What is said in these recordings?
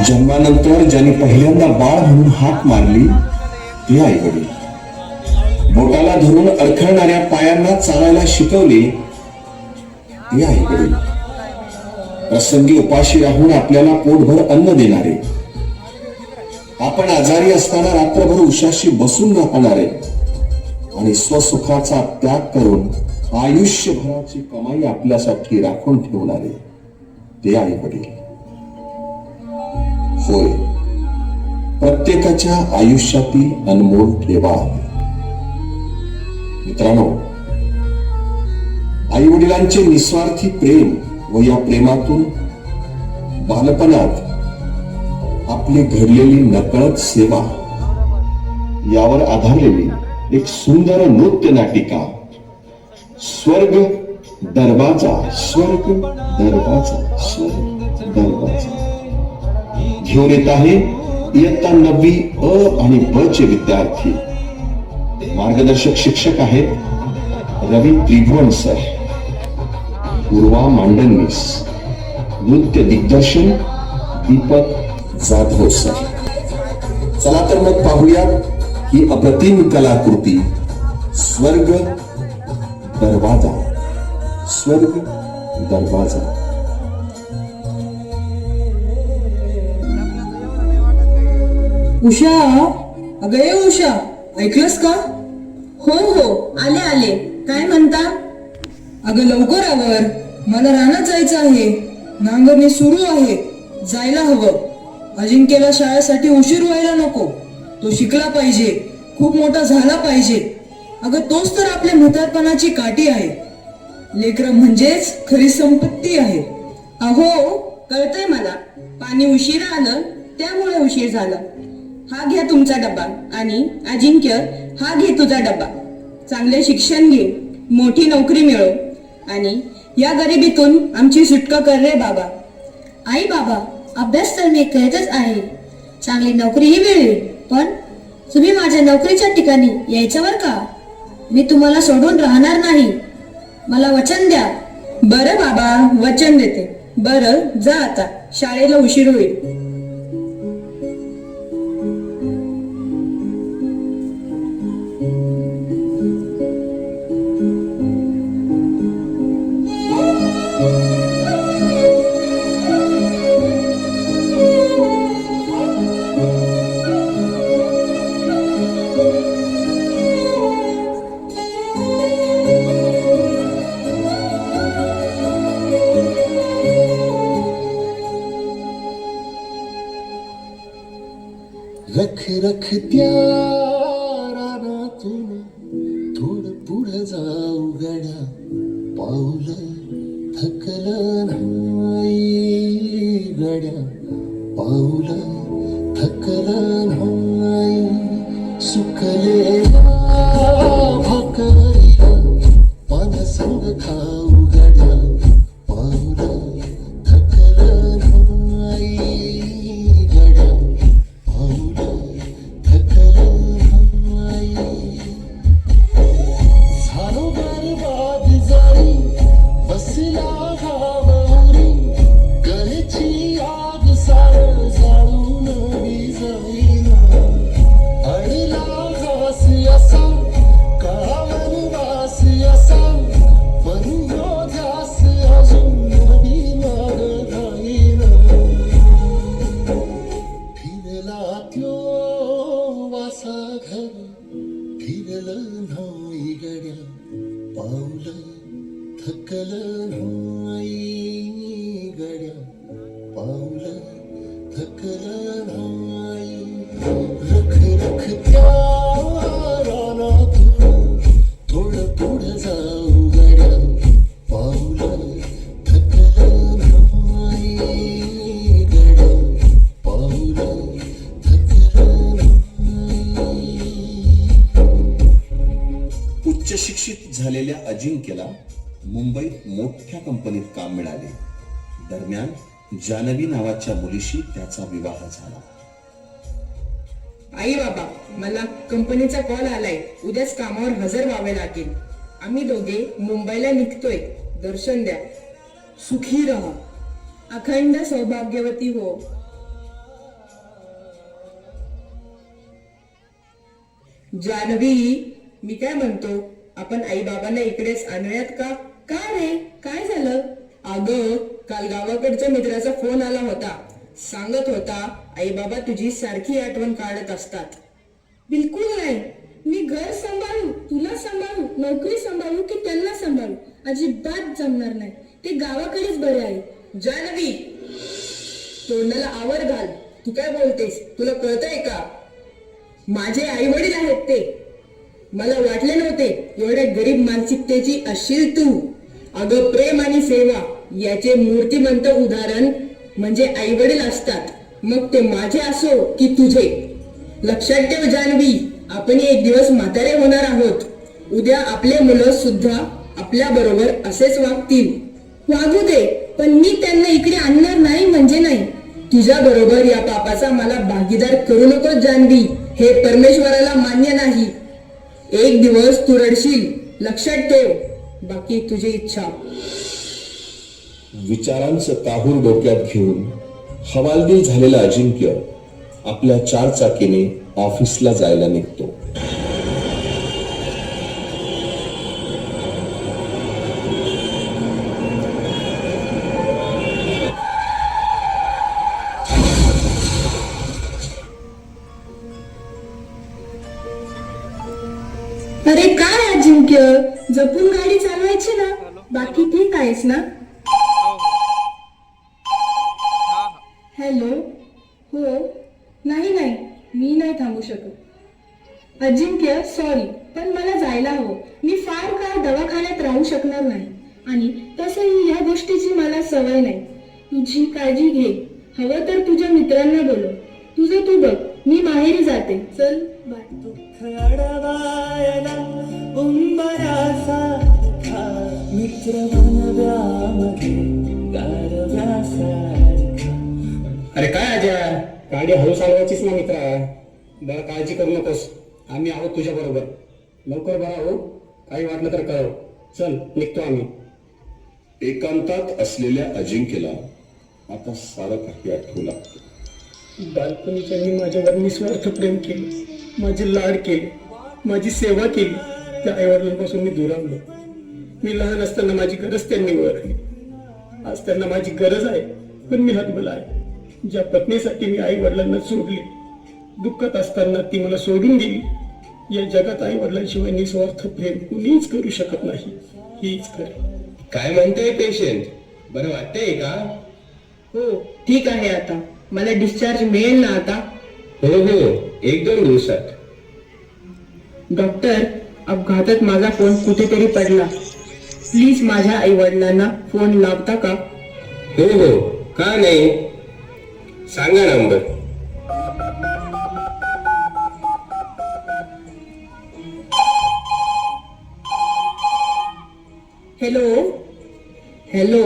जन्मानंतर ज्यांनी पहिल्यांदा बाळ म्हणून हाक मारली ते आई वडील. बोटाला धरून अडखळणाऱ्या पायांना चालायला शिकवले ते आई वडील. प्रसंगी उपाशी राहून आपल्याला पोटभर अन्न देणारे, आपण आजारी असताना रात्रभर उशाशी बसून राहणारे आणि स्वसुखाचा त्याग करून आयुष्यभराची कमाई आपल्यासाठी राखून ठेवणारे ते आई वडील. होय, प्रत्येकाच्या आयुष्यातील अनमोल ठेवा. मित्रांनो, आई वडिलांचे निस्वार्थी प्रेम व या प्रेमातून बालपणात आपली घडलेली नकळत सेवा यावर आधारलेली एक सुंदर नृत्य नाटिका स्वर्ग दरवाजा, स्वर्ग दरवाजा, स्वर्ग दरवाजा घेऊन येत आहे इयत्ता 9वी अ आणि ब चे विद्यार्थी. मार्गदर्शक शिक्षक आहेत रवी त्रिभुवन सर, पूर्वा मांडननीस, नृत्य दिग्दर्शन दीपक जाधव सर. चला तर मग पाहूया ही अप्रतिम कलाकृती स्वर्ग दरवाजा, स्वर्ग दरवाजा. उषा, अगं ये उषा, ऐकलंस का? हो हो, आले आले. काय म्हणता? अगं लवकर आवर, मला रानात जायचं आहे. नांगरणी सुरू आहे, जायला हवं. अजिंक्यला शाळेसाठी उशीर व्हायला नको. तो शिकला पाहिजे, खूप मोठा झाला पाहिजे. अगं तोच तर आपल्या म्हातारपणाची काठी आहे. लेकरं म्हणजेच खरी संपत्ती आहे. अहो, कळतंय मला. पाणी उशिरा आलं त्यामुळे उशीर झाला. हा घ्या तुमचा डबा आणि अजिंक्य हा घे तुझा डबा. चांगले शिक्षण घे, मोठी नोकरी मिळव आणि या गरिबीतून आमची सुटका कर रे बाबा. आई बाबा, अभ्यास तर मी करतच आहे, चांगली नोकरीही मिळेल. पण तुम्ही माझ्या नोकरीच्या ठिकाणी यायचं बर का? मी तुम्हाला सोडून राहणार नाही, मला वचन द्या. बरं बाबा, वचन देते. बरं जा आता, शाळेला उशीर होईल. रख रख त्या रानातून थोडं पुढं जाऊ गड्या, पाऊल थकलं नाही गड्या, पाऊल थकलं नाही. सुकलेल्या भाकरीला पान संग खाऊ गड्या, पाऊल थकलं नाही गड्या, पाऊल थकलं नाही. झालो बरबाद जाई बसला घावरी, गलची आग सार जाळून विझविना. अडला घास असा काळावर वास असा, पण यो ध्यास अजून नवी माग धाईना. फिरला त्यो वासा घर, फिरलं नाही गड्या, पाऊल थकलं नाही गड्या, पाऊल थकलं नाही. रख रख त्या रानातून थोडं पुढं जाऊ गड्या, पाऊल थकलं नाही गड्या, पाऊल थकलं नाही. उच्च शिक्षित झालेल्या अजिंक्यला मुंबईत मोठ्या कंपनीत काम मिळाले. दरम्यान जानवी नावाच्या मुलीशी त्याचा विवाह झाला. आई बाबा, मला कंपनीचा कॉल आलाय, उद्याच कामावर हजर व्हावे लागेल. आम्ही दोघे मुंबईला निघतोय, दर्शन द्या. सुखी राहा. अखंड सौभाग्यवती हो. जानवी, मी काय म्हणतो, आपण आई बाबांना इकडेच आणूयात का? का रे, काय झालं? अगं, काल गावाकडच्या मित्राचा फोन आला होता. सांगत होता आई बाबा तुझी सारखी आठवण काढत असतात. बिलकुल नाही. मी घर सांभाळू, तुला सांभाळू, नोकरी सांभाळू की त्यांना सांभाळू, अजिबात जमणार नाही. ते गावाकडेच बरे आहे. जानवी, तोंडाला आवर घाल. तू काय बोलतेस? तुला कळतंय का? माझे आई वडील आहेत ते. मला वाटले नव्हते एवढ्या गरीब मानसिकतेची असशील तू. अगं, प्रेम आणि सेवा याचे मूर्तिमंत उदाहरण म्हणजे आई वडील असतात, मग ते माझे असो की तुझे. लक्षात ठेव जानवी, आपण एक दिवस म्हातारे होणार आहोत. उद्या आपले मुलं सुद्धा आपल्या बरोबर असेच वागतील. वागू दे, पण मी त्यांना इकडे आणणार नाही म्हणजे नाही. तुझ्या बरोबर या पापाचा मला भागीदार करू नको जानवी. हे परमेश्वराला मान्य नाही. एक दिवस तू रडशील, लक्षात ठेव. बाकी तुझी इच्छा. विचारांचं काहूर डोक्यात घेऊन हवालदिल झालेला अजिंक्य आपल्या 4 चाकीने ऑफिसला जायला निघतो. अरे काय अजिंक्य, जपून गाडी चालवायची ना. बाकी ठीक आहेस ना? हॅलो. हो. नाही, मी नाही थांबू शकत. अजिंक्य, सॉरी, पण मला जायला हवं. मी फार काळ दवाखान्यात राहू शकणार नाही आणि तसंही या गोष्टीची मला सवय नाही. तुझी काळजी घे. हवं तर तुझ्या मित्रांना बोलव. तुझं तू बघ, मी माहेरी जाते. चल, बाय. अडवायला उंबरासारखा मित्र बनव्यामध्ये गारव्यासारखा. अरे काय अजय, गाडी हळू चालवायचीच ना मित्रा. बरं, काळजी करू नकोस, आम्ही आहोत तुझ्या बरोबर. लवकर बरा हो, काही वाटलं तर कळव. चल, निघतो आम्ही. एकांतात असलेल्या अजिंक्यला आता सारं काही आठवू लागतं. बालपणीच्यांनी माझ्यावर निस्वार्थ प्रेम केलं, माझे लाड केले, माझी सेवा केली. त्या आईवडिलांपासून मी दुरावलो. मी लहान असताना माझी गरज त्यांनी ओळखली. आज त्यांना माझी गरज आहे, पण मी हतबल आहे. ज्या पत्नीसाठी मी आई वडिलांना सोडली, दुःखात असताना ती मला सोडून गेली. या जगात आई वडिलांशिवाय निस्वार्थ प्रेम कुणीच करू शकत नाही. हीच खरी. काय म्हणतोय पेशंट? बरं वाटतंय का? हो, ठीक आहे. आता मला डिस्चार्ज मिळेल ना आता? हो, 1-2 दिवसात. डॉक्टर, अपघातात माझा फोन कुठेतरी पडला. प्लीज माझ्या आई वडिलांना फोन लावता का? हो, का नाही, सांगा नंबर. हॅलो.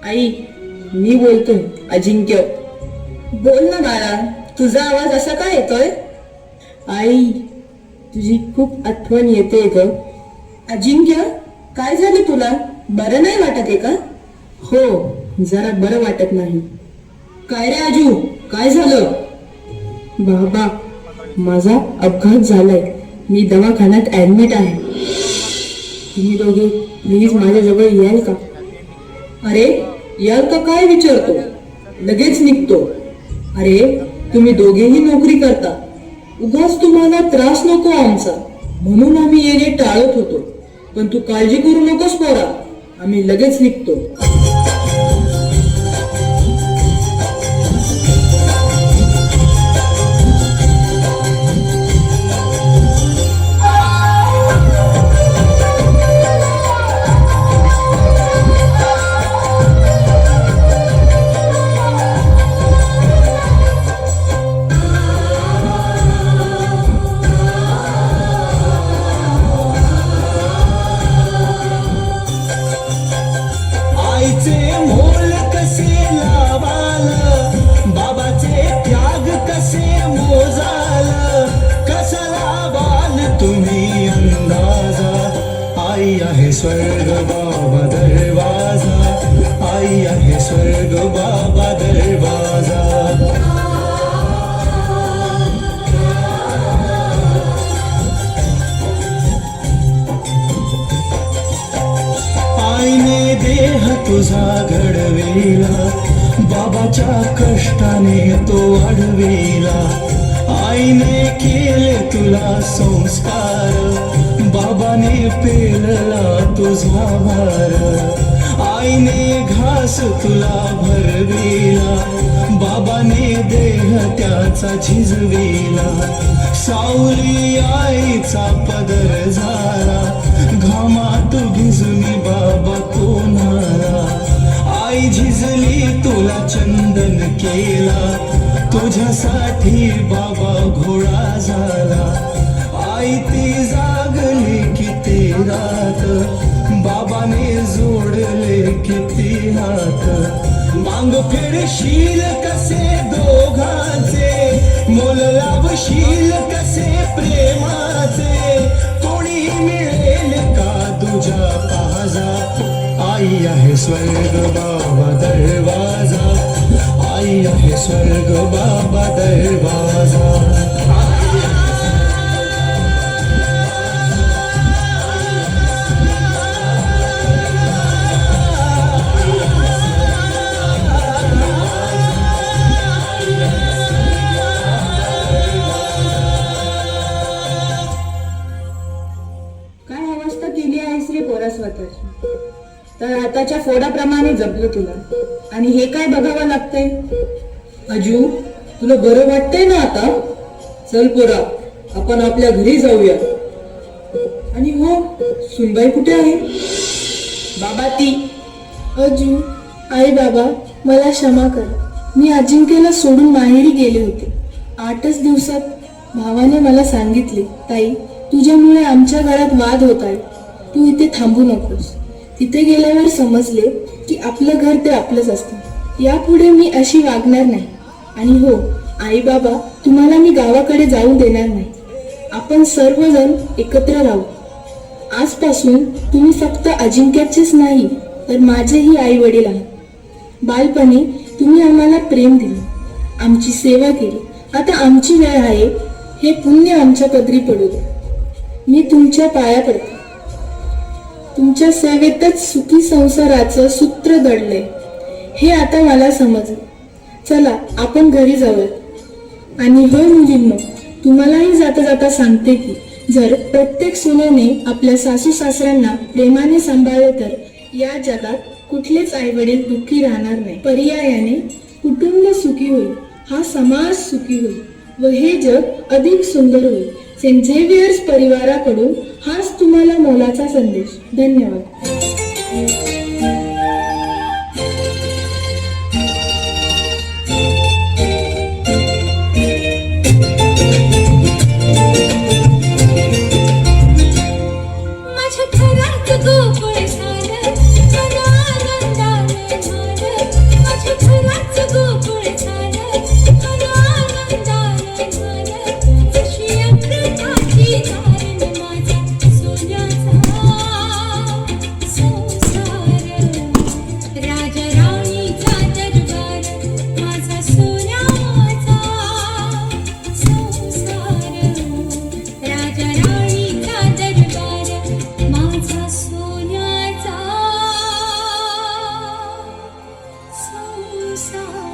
आई, मी बोलतोय, अजिंक्य. बोल ना बाळा, तुझा आवाज असा काय येतोय? आई, तुझी खूप आठवण येते ग. अजिंक्य, काय झालं तुला? बरं नाही वाटत आहे का? हो, जरा बरं वाटत नाही. काय रे अजू, काय झालं? बाबा, माझा अपघात झालाय. मी दवाखान्यात ऍडमिट आहे. तुम्ही दोघे प्लीज माझ्याजवळ याल का? अरे, याल का काय विचारतो? लगेच निघतो. अरे, तुम्ही दोघेही नोकरी करता, उगाच तुम्हाला त्रास नको आमचा, म्हणून आम्ही येणे टाळत होतो. पण तू काळजी करू नकोस पोरा, आम्ही लगेच निघतो. आईचे मोल कसे लावाल, बाबाचे त्याग कसे मोजाल, कसा लावाल तुम्ही अंदाजा. आई आहे स्वर्ग बाबा दरवाजा, आई आहे स्वर्ग बाबा दरवाजा. तुझा घडवेला, बाबाच्या कष्टाने तो वाढवेला. आईने केले तुला संस्कार, बाबाने पेलला तुझा भार. आईने घास तुला भरविला, बाबाने देह त्याचा झिजविला. सावली आईचा पदर झाला, घामात भिजून बाबा कोणाला. आई झिजली तुला चंदन केला, तुझ्यासाठी बाबा घोडा झाला. आई ती जागली किती रात, बाबाने जोडले किती हात. मांग फिरशील कसे दोघांचे, मोल लावशील कसे प्रेमाचे. कोणी मिळेल का तुझ्या पाजा, आई आहे स्वर्ग बाबा दरवाजा. आई आहे स्वर्ग बाबा दरवाजा. काय अवस्था केली आहेस रे पोरा स्वतःची. तर आताच्या फोडाप्रमाणे जपलं तुला, आणि हे काय बघावं लागतंय. अजू, तुला बरं वाटतंय ना आता? चल पोरा, आपण आपल्या घरी जाऊया. आणि हो, सुनबाई कुठे आहे? बाबा ती अजू, आई बाबा, मला क्षमा कर. मी अजिंक्यला सोडून माहेरी गेले होते. 8च दिवसात भावाने मला सांगितले, ताई तुझ्यामुळे आमच्या घरात वाद होत आहे, तू इथे थांबू नकोस. तिथे गेल्यावर समजले की आपलं घर ते आपलंच असतं. यापुढे मी अशी वागणार नाही. आणि हो आई बाबा, तुम्हाला मी गावाकडे जाऊ देणार नाही. आपण सर्वजण एकत्र राहू. आजपासून तुम्ही फक्त अजिंक्याचेच नाही तर माझेही आई वडील आहात. बालपणी तुम्ही आम्हाला प्रेम दिले, आमची सेवा केली. आता आमची वेळ आहे, हे पुण्य आमच्या पदरी पडू दे. मी तुमच्या पाया पडते. तुमच्या सेवेतच सुखी संसाराचं सूत्र दडलंय, हे आता मला समजलं. चला आपण घरी जाऊयात. आणि हो मुलींनो, तुम्हालाही जाता जाता सांगते की जर प्रत्येक सुनेने आपल्या सासू सासऱ्यांना प्रेमाने सांभाळले तर या जगात कुठलेच आई वडील दुःखी राहणार नाही. पर्यायाने कुटुंब सुखी होईल, हा समाज सुखी होईल व हे जग अधिक सुंदर होईल. सेंट झेवियर्स परिवाराकडून हाच तुम्हाला मोलाचा संदेश. धन्यवाद. माझ्या घरात गोकुळ झालं, मन आनंदाने झालं. माझ्या घरात गोकुळ झालं, मन आनंदाने झालं. जशी अमृताची धारण माझा सोन्याचा संसार. राजा राणीचा दरबार माझा सोन्याचा संसार. राजा राणीचा दरबार माझा सोन्याचा संसार.